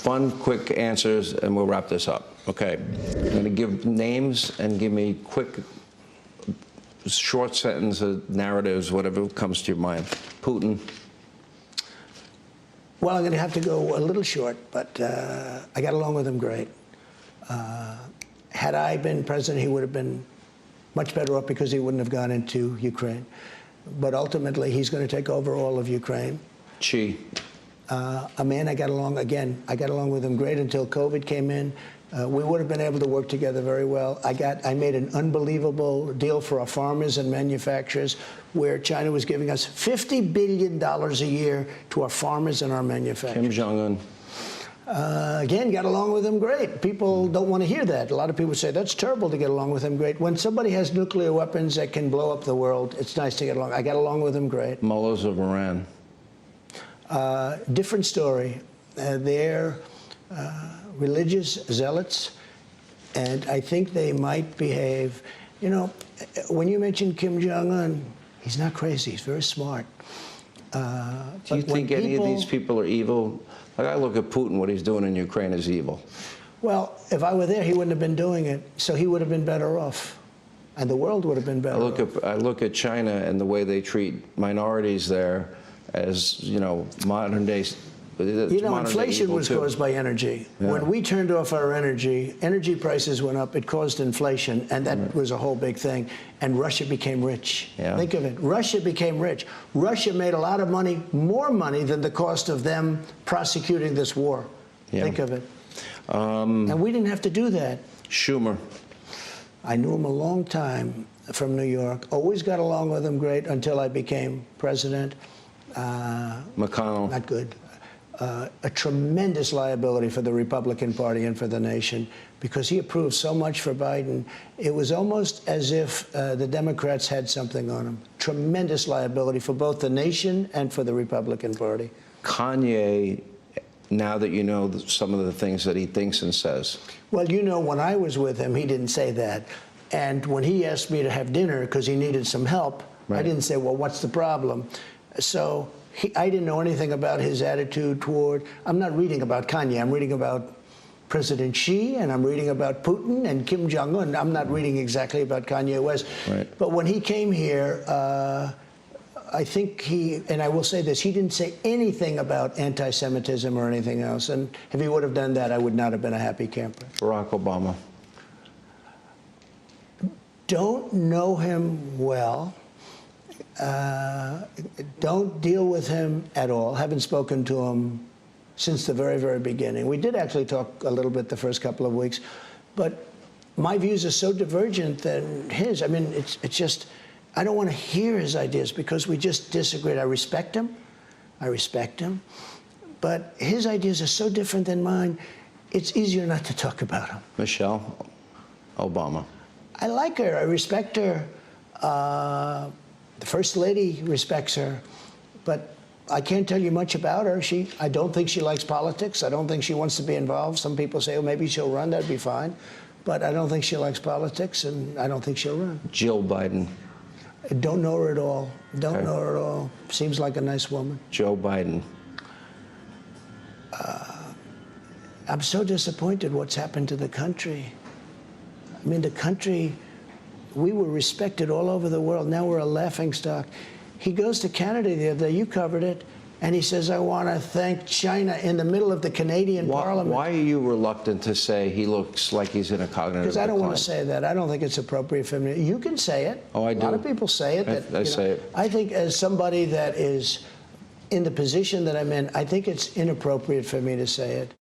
One quick answers, and we'll wrap this up. Okay. I'm going to give names and give me quick, short sentences, narratives, whatever comes to your mind. Putin. Well, I'm going to have to go a little short, but I got along with him great. Had I been president, he would have been much better off because he wouldn't have gone into Ukraine. But ultimately, he's going to take over all of Ukraine. Xi. A man I got along, again, I got along with him great until COVID came in. We would have been able to work together very well. I made an unbelievable deal for our farmers and manufacturers where China was giving us $50 billion a year to our farmers and our manufacturers. Kim Jong-un. Again, got along with him great. People don't want to hear that. A lot of people say, that's terrible to get along with him great. When somebody has nuclear weapons that can blow up the world, it's nice to get along. I got along with him great. Mullahs of Iran. Different story. They're religious zealots, and I think they might behave. You know, when you mention Kim Jong-un, he's not crazy. He's very smart. Do you think any of these people are evil? Like, I look at Putin, what he's doing in Ukraine is evil. Well, if I were there, he wouldn't have been doing it, so he would have been better off, and the world would have been better off. I look at China and the way they treat minorities there as, you know, modern day. You know, inflation was caused by energy. Yeah. When we turned off our energy prices went up. It caused inflation, and that was a whole big thing. And Russia became rich. Yeah. Think of it. Russia became rich. Russia made a lot of money, more money than the cost of them prosecuting this war. Yeah. Think of it. And we didn't have to do that. Schumer. I knew him a long time from New York. Always got along with him great until I became president. McConnell. Not good. A tremendous liability for the Republican Party and for the nation because he approved so much for Biden. It was almost as if the Democrats had something on him. Tremendous liability for both the nation and for the Republican Party. Kanye, now that you know some of the things that he thinks and says. Well, you know, when I was with him, he didn't say that. And when he asked me to have dinner because he needed some help, I didn't say, well, what's the problem? So I didn't know anything about his attitude toward. I'm not reading about Kanye. I'm reading about President Xi, and I'm reading about Putin and Kim Jong-un. I'm not reading exactly about Kanye West. Right. But when he came here, I think and I will say this, he didn't say anything about anti-Semitism or anything else. And if he would have done that, I would not have been a happy camper. Barack Obama. Don't know him well. Don't deal with him at all. Haven't spoken to him since the very, very beginning. We did actually talk a little bit the first couple of weeks, but my views are so divergent than his. I mean, it's just, I don't want to hear his ideas because we just disagreed. I respect him, but his ideas are so different than mine, it's easier not to talk about him. Michelle Obama. I like her, I respect her. The First Lady respects her, but I can't tell you much about her. I don't think she likes politics. I don't think she wants to be involved. Some people say, oh, maybe she'll run, that'd be fine. But I don't think she likes politics, and I don't think she'll run. Jill Biden. I don't know her at all. Don't know her at all. Seems like a nice woman. Joe Biden. I'm so disappointed what's happened to the country. I mean, the country, we were respected all over the world. Now we're a laughingstock. He goes to Canada the other day, you covered it, and he says, I want to thank China in the middle of the Canadian Parliament. Why are you reluctant to say he looks like he's in a cognitive decline? Because I don't want to say that. I don't think it's appropriate for me. You can say it. Oh, I do. A lot of people say it. I say it. I think as somebody that is in the position that I'm in, I think it's inappropriate for me to say it.